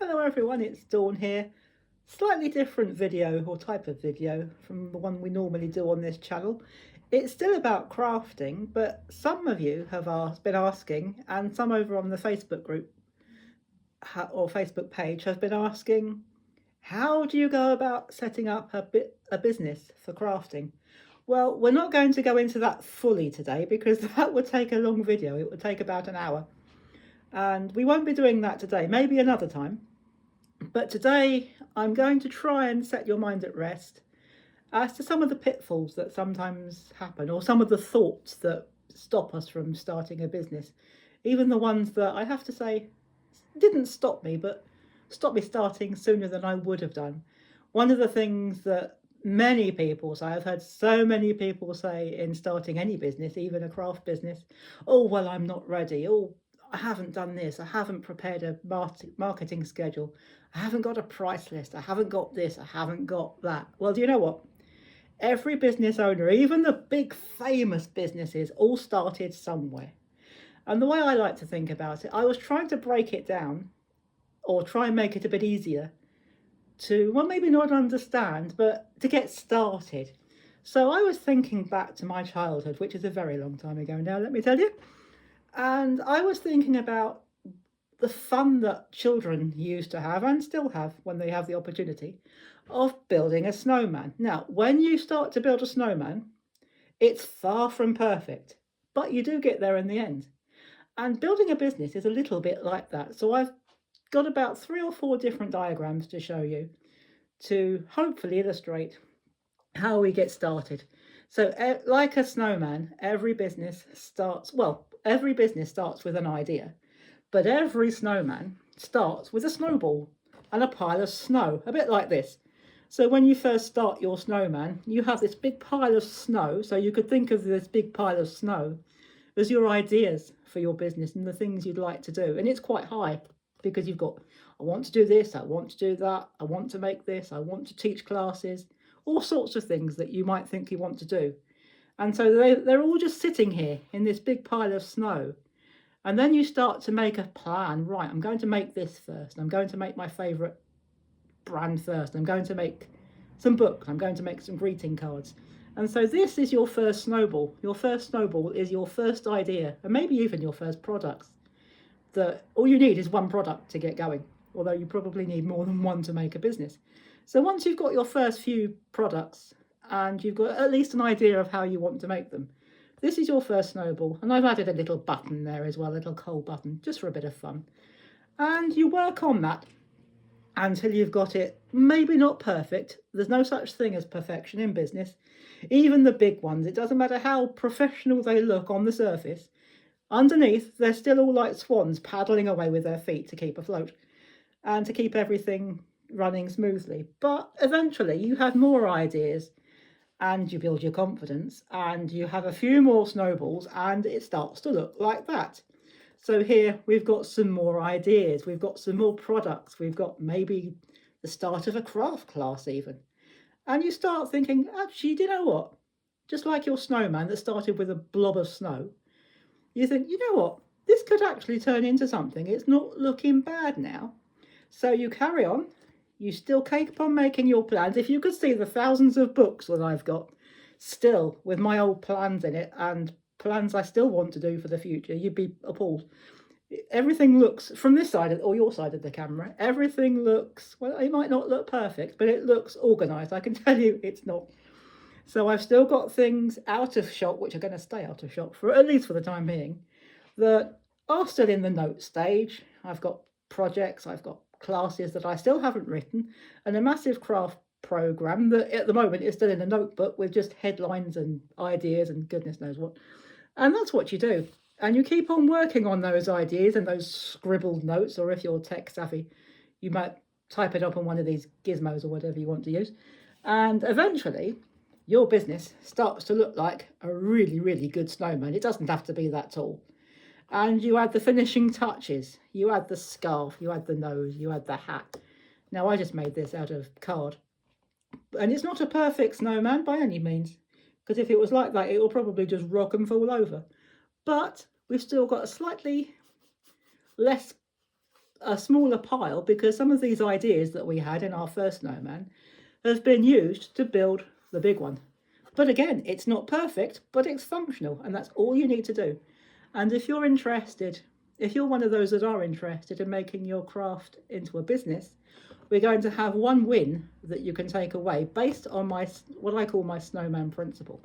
Hello everyone, it's Dawn here. Slightly different video or type of video from the one we normally do on this channel. It's still about crafting, but some of you have been asking, and some over on the Facebook group or Facebook page have been asking, how do you go about setting up a business for crafting? Well, we're not going to go into that fully today because that would take a long video. It would take about an hour. And we won't be doing that today, maybe another time. But today I'm going to try and set your mind at rest as to some of the pitfalls that sometimes happen, or some of the thoughts that stop us from starting a business. Even the ones that I have to say didn't stop me, but stopped me starting sooner than I would have done. One of the things that many people say, I've heard so many people say in starting any business, even a craft business, oh, well, I'm not ready. Oh, I haven't done this. I haven't prepared a marketing schedule. I haven't got a price list. I haven't got this. I haven't got that. Well, do you know what? Every business owner, even the big famous businesses, all started somewhere. And the way I like to think about it, I was trying to break it down or try and make it a bit easier to, well, maybe not understand, but to get started. So I was thinking back to my childhood, which is a very long time ago now, let me tell you. And I was thinking about the fun that children used to have and still have when they have the opportunity of building a snowman. Now, when you start to build a snowman, it's far from perfect, but you do get there in the end. And building a business is a little bit like that. So I've got about 3 or 4 different diagrams to show you to hopefully illustrate how we get started. So like a snowman, every business starts with an idea, but every snowman starts with a snowball and a pile of snow, a bit like this. So when you first start your snowman, you have this big pile of snow. So you could think of this big pile of snow as your ideas for your business and the things you'd like to do. And it's quite high because you've got, I want to do this, I want to do that, I want to make this, I want to teach classes, all sorts of things that you might think you want to do. And so they're all just sitting here in this big pile of snow. And then you start to make a plan. Right, I'm going to make this first. I'm going to make my favourite brand first. I'm going to make some books. I'm going to make some greeting cards. And so this is your first snowball. Your first snowball is your first idea, and maybe even your first products. All you need is one product to get going, although you probably need more than one to make a business. So once you've got your first few products and you've got at least an idea of how you want to make them, this is your first snowball. And I've added a little button there as well, a little coal button, just for a bit of fun. And you work on that until you've got it maybe not perfect. There's no such thing as perfection in business. Even the big ones, it doesn't matter how professional they look on the surface, underneath they're still all like swans paddling away with their feet to keep afloat and to keep everything running smoothly. But eventually you have more ideas and you build your confidence and you have a few more snowballs and it starts to look like that. So here we've got some more ideas, we've got some more products, we've got maybe the start of a craft class even. And you start thinking, actually, do you know what? Just like your snowman that started with a blob of snow, you think, you know what? This could actually turn into something. It's not looking bad now. So you carry on. You still keep on making your plans. If you could see the thousands of books that I've got still with my old plans in it and plans I still want to do for the future, you'd be appalled. Everything looks, from this side or your side of the camera, everything looks, well, it might not look perfect, but it looks organised. I can tell you it's not. So I've still got things out of shot, which are going to stay out of shot for at least for the time being, that are still in the note stage. I've got projects, I've got classes that I still haven't written, and a massive craft program that at the moment is still in a notebook with just headlines and ideas and goodness knows what. And that's what you do. And you keep on working on those ideas and those scribbled notes, or if you're tech savvy, you might type it up on one of these gizmos or whatever you want to use. And eventually your business starts to look like a really, really good snowman. It doesn't have to be that tall. And you add the finishing touches. You add the scarf, you add the nose, you add the hat. Now, I just made this out of card. And it's not a perfect snowman by any means, because if it was like that, it will probably just rock and fall over. But we've still got a slightly less a smaller pile because some of these ideas that we had in our first snowman have been used to build the big one. But again, it's not perfect, but it's functional, and that's all you need to do. And if you're interested, if you're one of those that are interested in making your craft into a business, we're going to have one win that you can take away based on my what I call my snowman principle.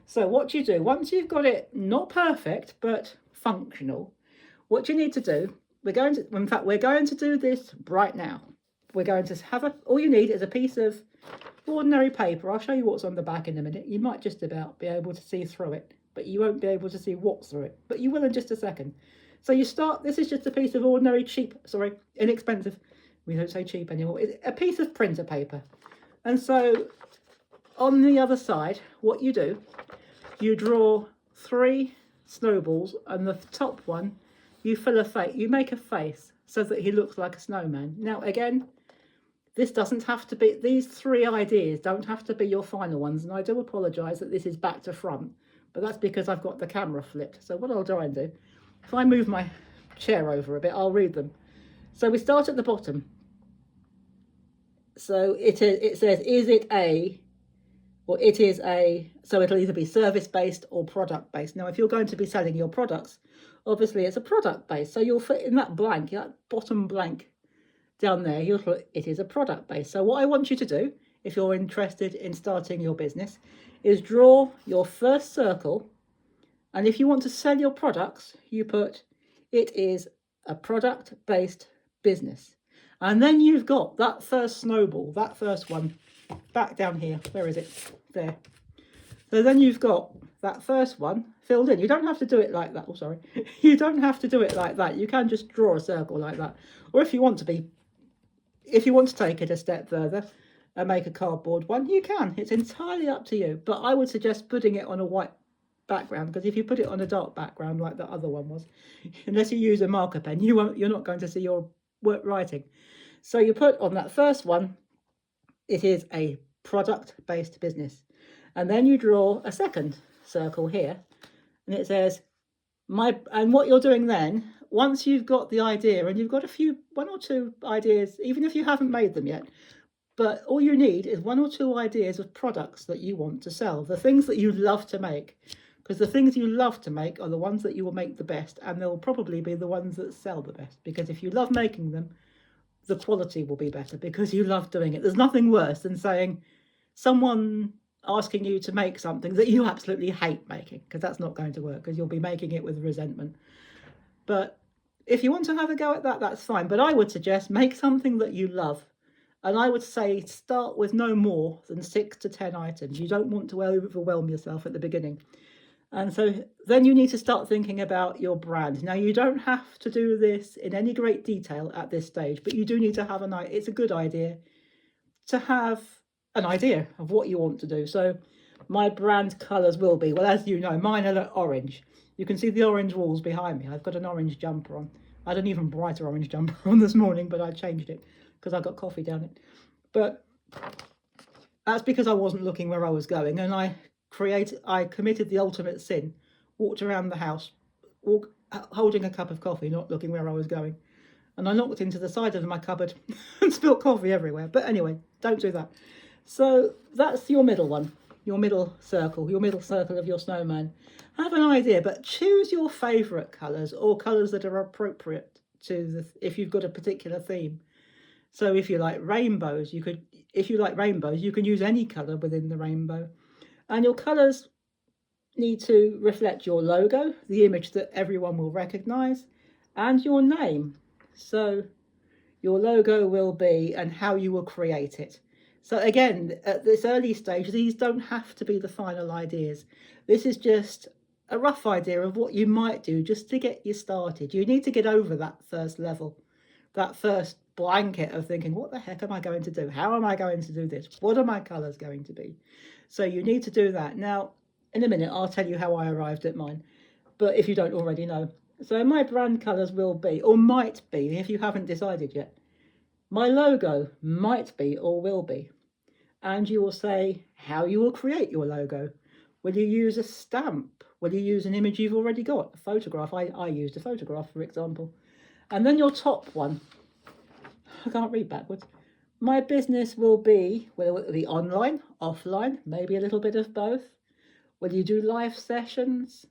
So what you do, once you've got it not perfect, but functional, what you need to do, we're going to do this right now. We're going to have all you need is a piece of ordinary paper. I'll show you what's on the back in a minute. You might just about be able to see through it, but you won't be able to see what's through it, but you will in just a second. So you start, this is just a piece of ordinary inexpensive, we don't say cheap anymore, it's a piece of printer paper. And so on the other side, what you do, you draw 3 snowballs, and the top one, you make a face so that he looks like a snowman. Now again, this doesn't have to be, these 3 ideas don't have to be your final ones. And I do apologise that this is back to front, but that's because I've got the camera flipped. So what I'll try and do, if I move my chair over a bit, I'll read them. So we start at the bottom. So it says, is it a, or it is a, so it'll either be service-based or product-based. Now, if you're going to be selling your products, obviously it's a product-based. So you'll fit in that blank, that bottom blank down there, you'll put, it is a product-based. So what I want you to do, if you're interested in starting your business, is draw your first circle. And if you want to sell your products, you put, it is a product-based business. And then you've got that first snowball, that first one, back down here. Where is it? There. So then you've got that first one filled in. You don't have to do it like that. Oh, sorry. You don't have to do it like that. You can just draw a circle like that. Or if you want to take it a step further and make a cardboard one, you can. It's entirely up to you. But I would suggest putting it on a white background, because if you put it on a dark background like the other one was, unless you use a marker pen, you're not going to see your work writing. So you put on that first one, it is a product-based business. And then you draw a second circle here, and it says, and what you're doing then, once you've got the idea, and you've got one or two ideas, even if you haven't made them yet, but all you need is 1 or 2 ideas of products that you want to sell, the things that you love to make. Because the things you love to make are the ones that you will make the best, and they'll probably be the ones that sell the best. Because if you love making them, the quality will be better because you love doing it. There's nothing worse than someone asking you to make something that you absolutely hate making, because that's not going to work, because you'll be making it with resentment. But if you want to have a go at that, that's fine. But I would suggest make something that you love. And I would say start with no more than 6 to 10 items. You don't want to overwhelm yourself at the beginning. And so then you need to start thinking about your brand. Now, you don't have to do this in any great detail at this stage, but you do need to have it's a good idea to have an idea of what you want to do. So my brand colours will be, well, as you know, mine are orange. You can see the orange walls behind me. I've got an orange jumper on. I had an even brighter orange jumper on this morning, but I changed it because I got coffee down it. But that's because I wasn't looking where I was going, and I committed the ultimate sin, walked around the house, holding a cup of coffee, not looking where I was going. And I knocked into the side of my cupboard and spilt coffee everywhere. But anyway, don't do that. So that's your middle one, your middle circle of your snowman. Have an idea, but choose your favourite colours, or colours that are appropriate to if you've got a particular theme. So if you like rainbows, you can use any colour within the rainbow. And your colours need to reflect your logo, the image that everyone will recognise, and your name. So your logo will be, and how you will create it. So again, at this early stage, these don't have to be the final ideas. This is just a rough idea of what you might do just to get you started. You need to get over that first level, that first blanket of thinking, what the heck am I going to do? How am I going to do this? What are my colours going to be? So you need to do that. Now, in a minute, I'll tell you how I arrived at mine, but if you don't already know. So my brand colours will be, or might be, if you haven't decided yet. My logo might be or will be. And you will say how you will create your logo. Will you use a stamp? Will you use an image you've already got? A photograph. I used a photograph, for example. And then your top one. I can't read backwards. My business will be, well, it will be online, offline, maybe a little bit of both. Will you do live sessions?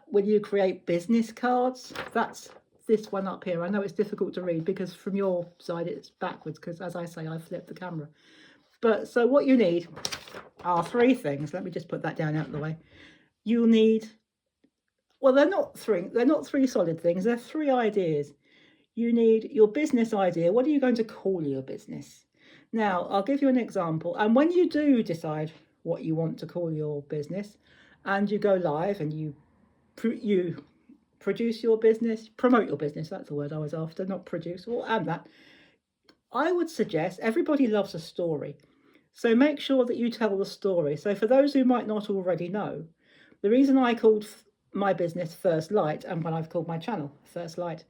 Will you create business cards? That's this one up here. I know it's difficult to read because from your side it's backwards because, as I say, I flipped the camera. But so what you need are three things. Let me just put that down out of the way. You'll need, well, they're not three solid things. They're three ideas. You need your business idea. What are you going to call your business? Now, I'll give you an example. And when you do decide what you want to call your business and you go live and you produce your business, promote your business, that's the word I was after, not produce, and that, I would suggest, everybody loves a story. So make sure that you tell the story. So for those who might not already know, the reason I called my business First Light, and when I've called my channel First Light,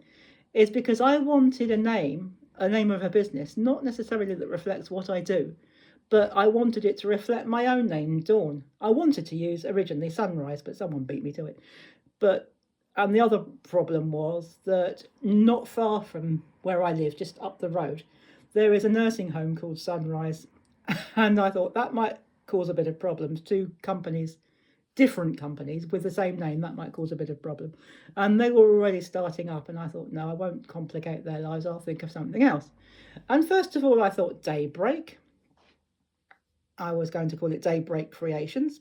is because I wanted a name of a business, not necessarily that reflects what I do, but I wanted it to reflect my own name, Dawn. I wanted to use originally Sunrise, but someone beat me to it. And the other problem was that not far from where I live, just up the road, there is a nursing home called Sunrise. And I thought that might cause a bit of problems. Two companies, different companies with the same name, that might cause a bit of problem. And they were already starting up, and I thought, no, I won't complicate their lives. I'll think of something else. And first of all, I thought Daybreak. I was going to call it Daybreak Creations.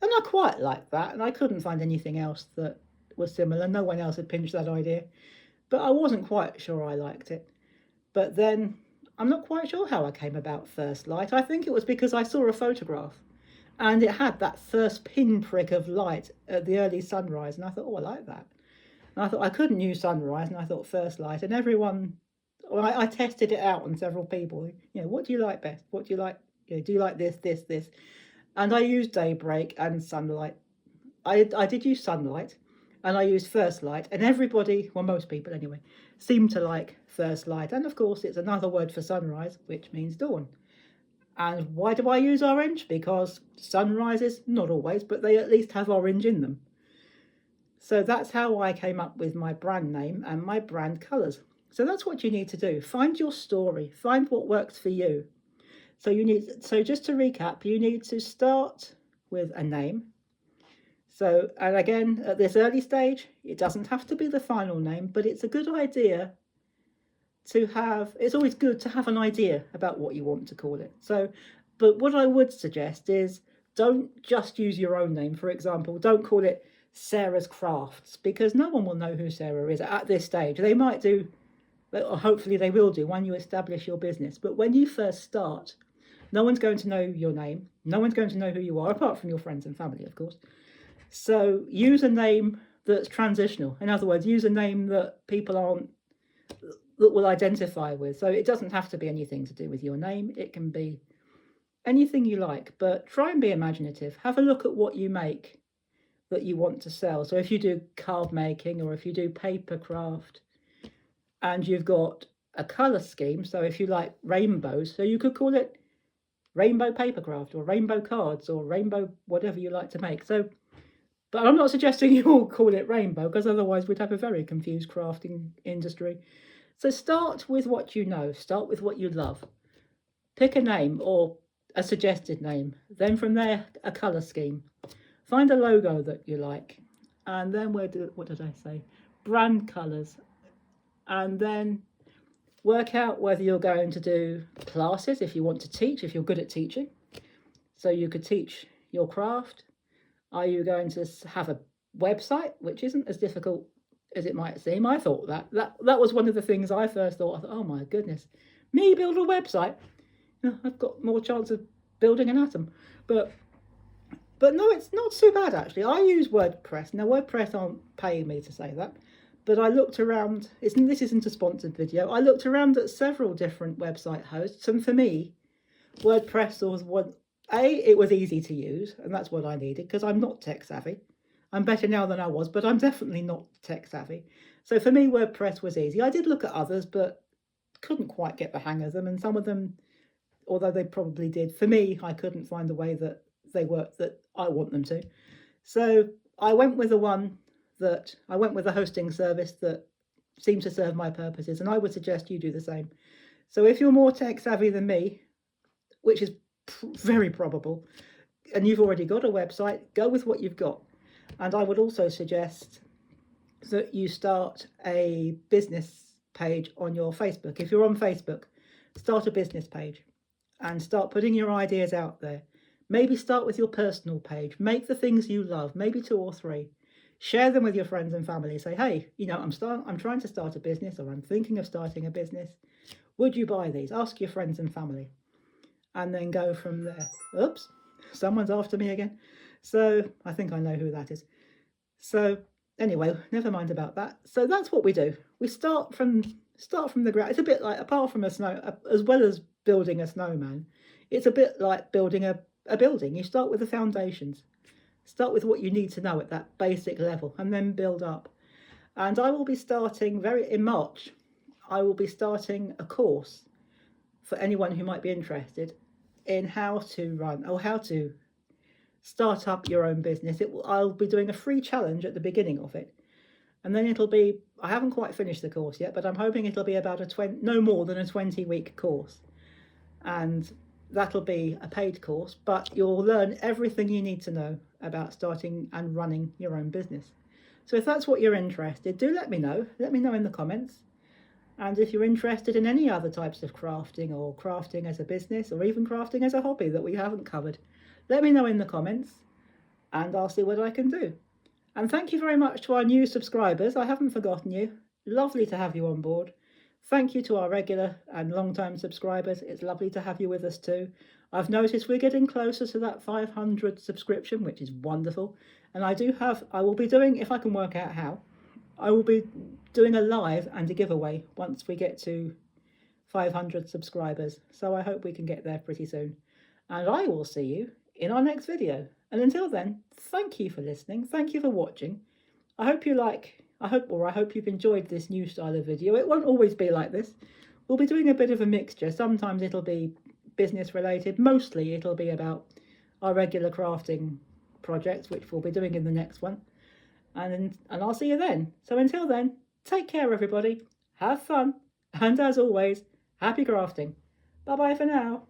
And I quite liked that, and I couldn't find anything else that was similar. No one else had pinched that idea, but I wasn't quite sure I liked it. But then I'm not quite sure how I came about First Light. I think it was because I saw a photograph and it had that first pinprick of light at the early sunrise, and I thought, oh, I like that. And I thought I couldn't use Sunrise, and I thought First Light, and everyone, well, I tested it out on several people. What do you like best? What do you like? Do you like this, this, this? And I used Daybreak and Sunlight. I did use Sunlight, and I used First Light, and everybody, well, most people anyway, seem to like First Light. And of course, it's another word for sunrise, which means dawn. And why do I use orange? Because sunrises, not always, but they at least have orange in them. So that's how I came up with my brand name and my brand colours. So that's what you need to do. Find your story. Find what works for you. So just to recap, you need to start with a name. So, and again, at this early stage, it doesn't have to be the final name, but it's a good idea to have, it's always good to have an idea about what you want to call it. So, but what I would suggest is don't just use your own name. For example, don't call it Sarah's Crafts, because no one will know who Sarah is at this stage. They might do, or hopefully they will do when you establish your business. But when you first start, no one's going to know your name. No one's going to know who you are, apart from your friends and family, of course. So use a name that's transitional. In other words, use a name that that will identify with. So it doesn't have to be anything to do with your name. It can be anything you like, but try and be imaginative. Have a look at what you make that you want to sell. So if you do card making, or if you do paper craft, and you've got a colour scheme, so if you like rainbows, so you could call it rainbow papercraft, or rainbow cards, or rainbow whatever you like to make. So, but I'm not suggesting you all call it rainbow, because otherwise we'd have a very confused crafting industry. So start with what you know, start with what you love. Pick a name or a suggested name, then from there a colour scheme. Find a logo that you like, and then what did I say? Brand colours. And then work out whether you're going to do classes if you want to teach, if you're good at teaching. So you could teach your craft. Are you going to have a website, which isn't as difficult as it might seem? I thought that was one of the things I first thought. I thought, oh my goodness, me build a website? I've got more chance of building an atom. But no, it's not too bad actually. I use WordPress. Now WordPress aren't paying me to say that, but I looked around, this isn't a sponsored video, I looked around at several different website hosts, and for me, WordPress was one. It was easy to use, and that's what I needed, because I'm not tech savvy. I'm better now than I was, but I'm definitely not tech savvy. So for me, WordPress was easy. I did look at others, but couldn't quite get the hang of them, and some of them, although they probably did, for me, I couldn't find the way that they work that I want them to. So I went with a hosting service that seems to serve my purposes, and I would suggest you do the same. So if you're more tech savvy than me, which is very probable, and you've already got a website, go with what you've got. And I would also suggest that you start a business page on your Facebook. If you're on Facebook, start a business page and start putting your ideas out there. Maybe start with your personal page. Make the things you love, maybe 2 or 3. Share them with your friends and family. Say, hey, I'm trying to start a business, or I'm thinking of starting a business. Would you buy these? Ask your friends and family. And then go from there. Oops, someone's after me again. So I think I know who that is. So anyway, never mind about that. So that's what we do. We start from the ground. It's a bit like, apart from as well as building a snowman, it's a bit like building a building. You start with the foundations. Start with what you need to know at that basic level, and then build up. And I will be starting in March. I will be starting a course for anyone who might be interested in how to run or how to start up your own business. I'll be doing a free challenge at the beginning of it, and then it'll be, I haven't quite finished the course yet, but I'm hoping it'll be about no more than a 20-week course, and that'll be a paid course, but you'll learn everything you need to know about starting and running your own business. So if that's what you're interested, do let me know in the comments. And if you're interested in any other types of crafting, or crafting as a business, or even crafting as a hobby that we haven't covered, let me know in the comments, and I'll see what I can do. And thank you very much to our new subscribers. I haven't forgotten you. Lovely to have you on board. Thank you to our regular and long-time subscribers. It's lovely to have you with us too. I've noticed we're getting closer to that 500 subscription, which is wonderful. And I will be doing, if I can work out how, I will be doing a live and a giveaway once we get to 500 subscribers. So I hope we can get there pretty soon. And I will see you in our next video. And until then, thank you for listening. Thank you for watching. I hope you've enjoyed this new style of video. It won't always be like this. We'll be doing a bit of a mixture. Sometimes it'll be business related. Mostly it'll be about our regular crafting projects, which we'll be doing in the next one. And I'll see you then. So until then, take care everybody. Have fun. And as always, happy crafting. Bye bye for now.